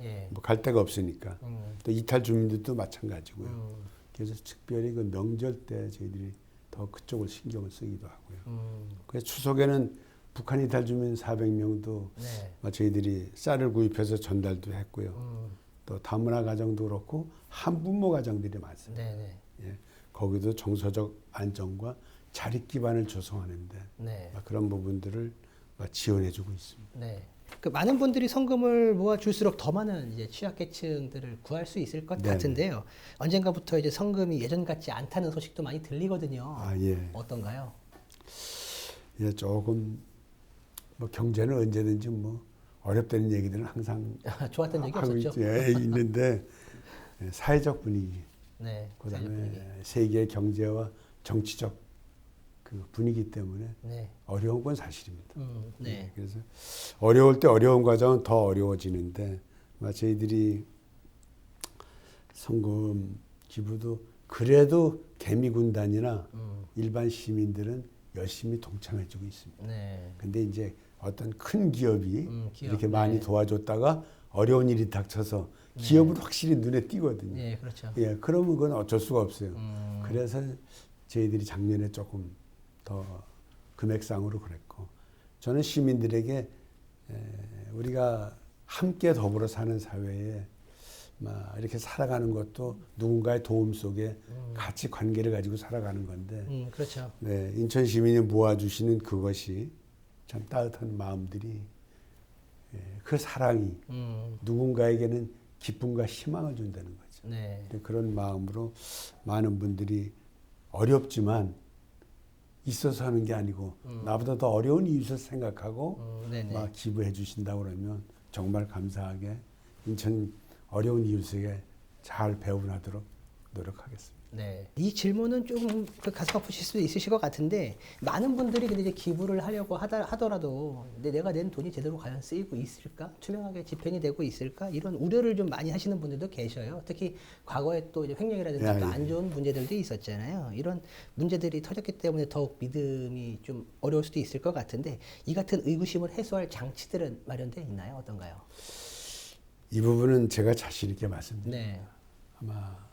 예. 뭐 갈 데가 없으니까 또 이탈 주민들도 마찬가지고요. 그래서 특별히 그 명절 때 저희들이 더 그쪽을 신경을 쓰기도 하고요. 그래서 추석에는 북한 이탈 주민 400명도 저희들이 쌀을 구입해서 전달도 했고요. 또 다문화 가정도 그렇고 한부모 가정들이 많습니다. 예, 거기도 정서적 안정과 자립 기반을 조성하는데 그런 부분들을 지원해주고 있습니다. 네. 그 많은 분들이 성금을 모아줄수록 더 많은 이제 취약계층들을 구할 수 있을 것 같은데요. 언젠가부터 이제 성금이 예전 같지 않다는 소식도 많이 들리거든요. 예. 어떤가요? 예, 조금 뭐 경제는 언제든지 뭐 어렵다는 얘기들은 항상 좋았던 적이 없었죠. 있는데 사회적 분위기, 네, 그다음에 세계 경제와 정치적 그 분위기 때문에 어려운 건 사실입니다. 네. 그래서 어려울 때 어려운 과정은 더 어려워지는데 저희들이 성금 기부도 그래도 개미군단이나 일반 시민들은 열심히 동참해주고 있습니다. 근데 이제 어떤 큰 기업이 이렇게 많이 도와줬다가 어려운 일이 닥쳐서 기업은 확실히 눈에 띄거든요. 네, 그렇죠. 예, 그러면 그건 어쩔 수가 없어요. 그래서 저희들이 작년에 조금 더 금액상으로 그랬고, 저는 시민들에게 우리가 함께 더불어 사는 사회에 이렇게 살아가는 것도 누군가의 도움 속에 같이 관계를 가지고 살아가는 건데, 그렇죠. 네, 인천 시민이 모아주시는 그것이 참 따뜻한 마음들이, 그 사랑이 누군가에게는 기쁨과 희망을 준다는 거죠. 그런 마음으로 많은 분들이 어렵지만 있어서 하는 게 아니고 나보다 더 어려운 이웃을 생각하고 막 기부해 주신다고 그러면 정말 감사하게 인천 어려운 이웃에게 잘 배분하도록 노력하겠습니다. 네. 이 질문은 조금 가슴 아프실 수도 있으실 것 같은데, 많은 분들이 근데 이제 기부를 하려고 하더라도 근데 내가 낸 돈이 제대로 과연 쓰이고 있을까? 투명하게 집행이 되고 있을까? 이런 우려를 좀 많이 하시는 분들도 계셔요. 특히 과거에 또 이제 횡령이라든지 또 안 좋은 문제들도 있었잖아요. 이런 문제들이 터졌기 때문에 더욱 믿음이 좀 어려울 수도 있을 것 같은데, 이 같은 의구심을 해소할 장치들은 마련되어 있나요? 어떤가요? 이 부분은 제가 자신 있게 말씀드립니다. 아마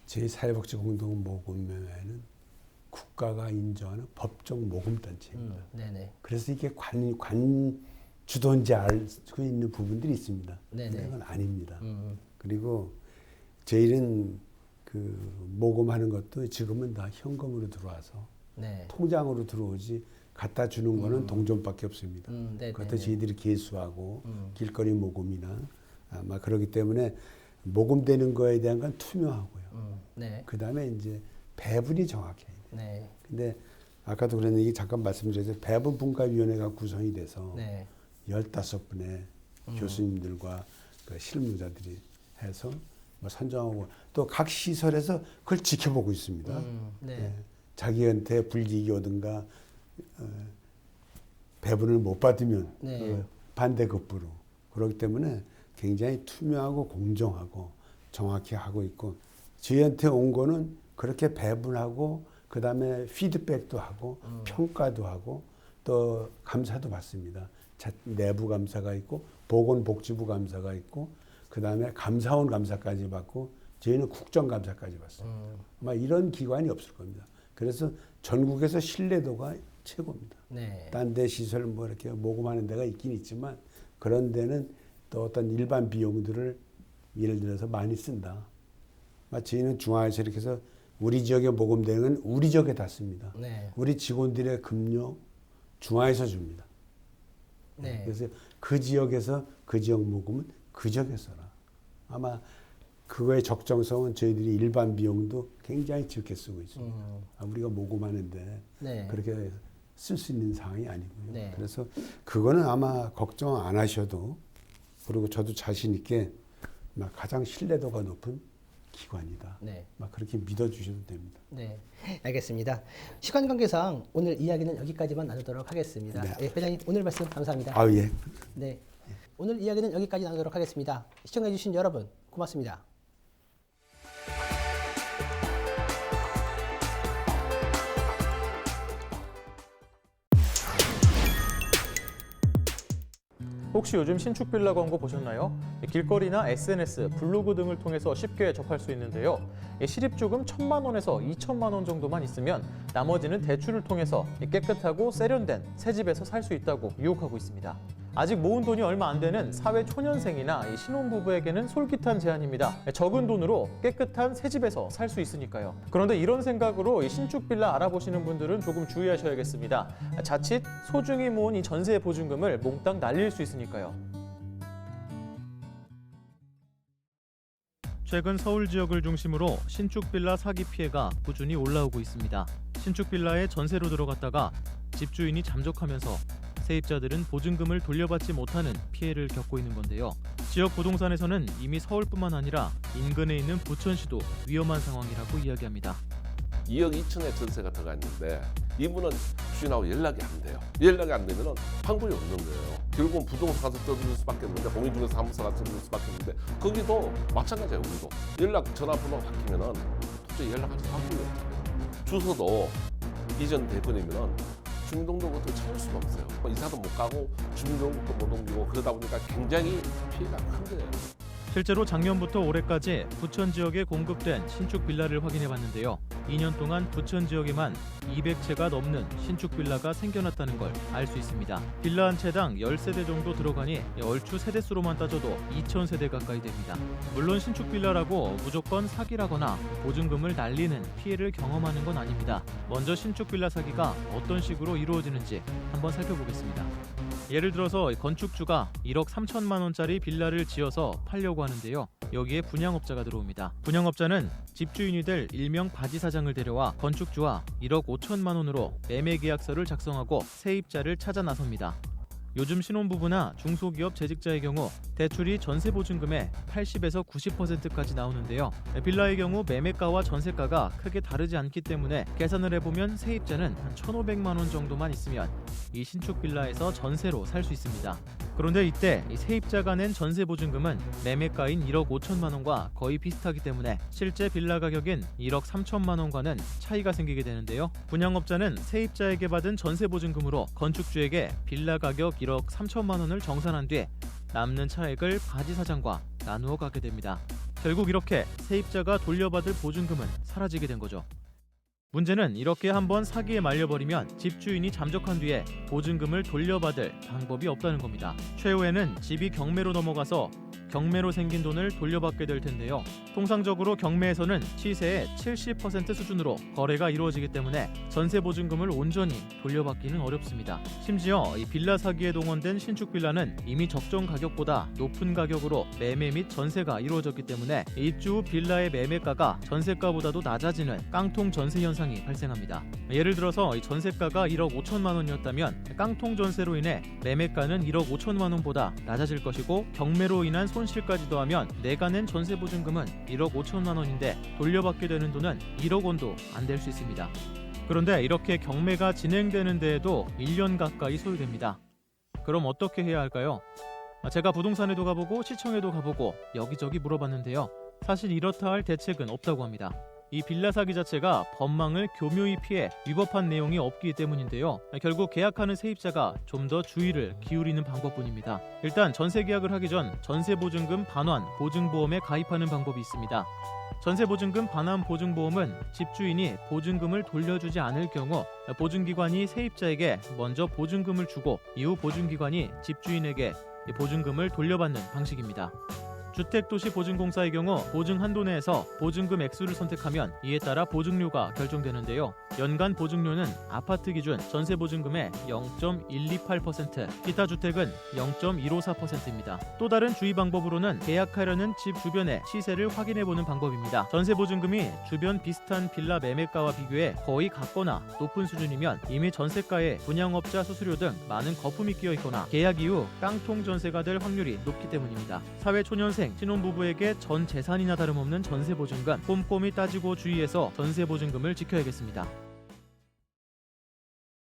제4회복지공동모금회는 국가가 인정하는 법정 모금단체입니다. 그래서 이게 관 주도인지 알 수 있는 부분들이 있습니다. 근데 그건 아닙니다. 그리고 저희는 그 모금하는 것도 지금은 다 현금으로 들어와서 통장으로 들어오지 갖다 주는 거는 동전밖에 없습니다. 그것도 저희들이 개수하고 길거리 모금이나 아마 그렇기 때문에 모금되는 거에 대한 건 투명하고요. 그 다음에 이제 배분이 정확해요. 근데 아까도 그랬는데 잠깐 말씀드렸죠. 배분분과위원회가 구성이 돼서 15분의 교수님들과 그 실무자들이 해서 선정하고 또 각 시설에서 그걸 지켜보고 있습니다. 자기한테 불이익이 오든가 배분을 못 받으면 반대급부로. 그렇기 때문에 굉장히 투명하고 공정하고 정확히 하고 있고, 저희한테 온 거는 그렇게 배분하고 그 다음에 피드백도 하고 평가도 하고 또 감사도 받습니다. 내부 감사가 있고 보건복지부 감사가 있고 그 다음에 감사원 감사까지 받고 저희는 국정감사까지 받습니다. 아마 이런 기관이 없을 겁니다. 그래서 전국에서 신뢰도가 최고입니다. 딴 데 시설 뭐 이렇게 모금하는 데가 있긴 있지만 그런 데는 또 어떤 일반 비용들을 예를 들어서 많이 쓴다. 저희는 중앙에서 이렇게 해서 우리 지역에 모금되는 건 우리 지역에 다 씁니다. 우리 직원들의 급료 중앙에서 줍니다. 그래서 그 지역에서 그 지역 모금은 그 지역에 써라. 아마 그거의 적정성은 저희들이 일반 비용도 굉장히 적게 쓰고 있습니다. 우리가 모금하는데 그렇게 쓸 수 있는 상황이 아니고요. 그래서 그거는 아마 걱정 안 하셔도 그리고 저도 자신 있게 막 가장 신뢰도가 높은 기관이다. 네. 막 그렇게 믿어주셔도 됩니다. 네, 알겠습니다. 시간 관계상 오늘 이야기는 여기까지만 나누도록 하겠습니다. 네. 예, 회장님 오늘 말씀 감사합니다. 아, 예. 네, 오늘 이야기는 여기까지 나누도록 하겠습니다. 시청해주신 여러분 고맙습니다. 혹시 요즘 신축 빌라 광고 보셨나요? 길거리나 SNS, 블로그 등을 통해서 쉽게 접할 수 있는데요. 실입주금 1,000만 원에서 2천만 원 정도만 있으면 나머지는 대출을 통해서 깨끗하고 세련된 새 집에서 살 수 있다고 유혹하고 있습니다. 아직 모은 돈이 얼마 안 되는 사회 초년생이나 신혼부부에게는 솔깃한 제안입니다. 적은 돈으로 깨끗한 새 집에서 살 수 있으니까요. 그런데 이런 생각으로 신축 빌라 알아보시는 분들은 조금 주의하셔야겠습니다. 자칫 소중히 모은 이 전세 보증금을 몽땅 날릴 수 있으니까요. 최근 서울 지역을 중심으로 신축 빌라 사기 피해가 꾸준히 올라오고 있습니다. 신축 빌라에 전세로 들어갔다가 집주인이 잠적하면서 세입자들은 보증금을 돌려받지 못하는 피해를 겪고 있는 건데요. 지역 부동산에서는 이미 서울뿐만 아니라 인근에 있는 부천시도 위험한 상황이라고 이야기합니다. 2억 2천에 전세가 들어가 있는데 이분은 주인하고 연락이 안 돼요. 연락이 안 되면 방법이 없는 거예요. 결국은 부동산 가서 떠들 수밖에 없는데 공인중개사 사무소 가서 떠들 수밖에 없는데 거기도 마찬가지예요. 우리도 연락 전화번호가 바뀌면 도저히 연락할 수 방법이 없잖아요. 주소도 이전 대번이면 주민등록부터 찾을 수가 없어요. 이사도 못 가고 주민등록부도 못 옮기고 그러다 보니까 굉장히 피해가 큰 거예요. 실제로 작년부터 올해까지 부천 지역에 공급된 신축 빌라를 확인해봤는데요. 2년 동안 부천 지역에만 200채가 넘는 신축 빌라가 생겨났다는 걸 알 수 있습니다. 빌라 한 채당 10세대 정도 들어가니 얼추 세대수로만 따져도 2,000세대 가까이 됩니다. 물론 신축 빌라라고 무조건 사기라거나 보증금을 날리는 피해를 경험하는 건 아닙니다. 먼저 신축 빌라 사기가 어떤 식으로 이루어지는지 한번 살펴보겠습니다. 예를 들어서 건축주가 1억 3천만 원짜리 빌라를 지어서 팔려고 하는데요. 여기에 분양업자가 들어옵니다. 분양업자는 집주인이 될 일명 바지사장을 데려와 건축주와 1억 5천만 원으로 매매계약서를 작성하고 세입자를 찾아 나섭니다. 요즘 신혼부부나 중소기업 재직자의 경우 대출이 전세보증금의 80에서 90%까지 나오는데요. 빌라의 경우 매매가와 전세가가 크게 다르지 않기 때문에 계산을 해보면 세입자는 한 1,500만 원 정도만 있으면 이 신축 빌라에서 전세로 살 수 있습니다. 그런데 이때 이 세입자가 낸 전세보증금은 매매가인 1억 5천만 원과 거의 비슷하기 때문에 실제 빌라 가격인 1억 3천만 원과는 차이가 생기게 되는데요. 분양업자는 세입자에게 받은 전세보증금으로 건축주에게 빌라 가격 1억 3천만 원을 정산한 뒤에 남는 차액을 바지사장과 나누어 가게 됩니다. 결국 이렇게 세입자가 돌려받을 보증금은 사라지게 된 거죠. 문제는 이렇게 한번 사기에 말려버리면 집주인이 잠적한 뒤에 보증금을 돌려받을 방법이 없다는 겁니다. 최후에는 집이 경매로 넘어가서 경매로 생긴 돈을 돌려받게 될 텐데요. 통상적으로 경매에서는 시세의 70% 수준으로 거래가 이루어지기 때문에 전세 보증금을 온전히 돌려받기는 어렵습니다. 심지어 이 빌라 사기에 동원된 신축 빌라는 이미 적정 가격보다 높은 가격으로 매매 및 전세가 이루어졌기 때문에 입주 후 빌라의 매매가가 전세가보다도 낮아지는 깡통 전세 현상이 발생합니다. 예를 들어서 이 전세가가 1억 5천만 원이었다면 깡통 전세로 인해 매매가는 1억 5천만 원보다 낮아질 것이고 경매로 인한 손실까지 더하면 내가 낸 전세 보증금은 1억 5천만 원인데 돌려받게 되는 돈은 1억 원도 안 될 수 있습니다. 그런데 이렇게 경매가 진행되는 데에도 1년 가까이 소요됩니다. 그럼 어떻게 해야 할까요? 제가 부동산에도 가보고 시청에도 가보고 여기저기 물어봤는데요. 사실 이렇다 할 대책은 없다고 합니다. 이 빌라 사기 자체가 법망을 교묘히 피해 위법한 내용이 없기 때문인데요. 결국 계약하는 세입자가 좀 더 주의를 기울이는 방법뿐입니다. 일단 전세 계약을 하기 전 전세보증금 반환 보증보험에 가입하는 방법이 있습니다. 전세보증금 반환 보증보험은 집주인이 보증금을 돌려주지 않을 경우 보증기관이 세입자에게 먼저 보증금을 주고 이후 보증기관이 집주인에게 보증금을 돌려받는 방식입니다. 주택도시보증공사의 경우 보증 한도 내에서 보증금 액수를 선택하면 이에 따라 보증료가 결정되는데요. 연간 보증료는 아파트 기준 전세 보증금의 0.128%, 기타 주택은 0.154%입니다. 또 다른 주의 방법으로는 계약하려는 집 주변의 시세를 확인해보는 방법입니다. 전세 보증금이 주변 비슷한 빌라 매매가와 비교해 거의 같거나 높은 수준이면 이미 전세가에 분양업자 수수료 등 많은 거품이 끼어 있거나 계약 이후 깡통 전세가 될 확률이 높기 때문입니다. 사회초년생, 신혼부부에게 전 재산이나 다름없는 전세 보증금 꼼꼼히 따지고 주의해서 전세 보증금을 지켜야겠습니다.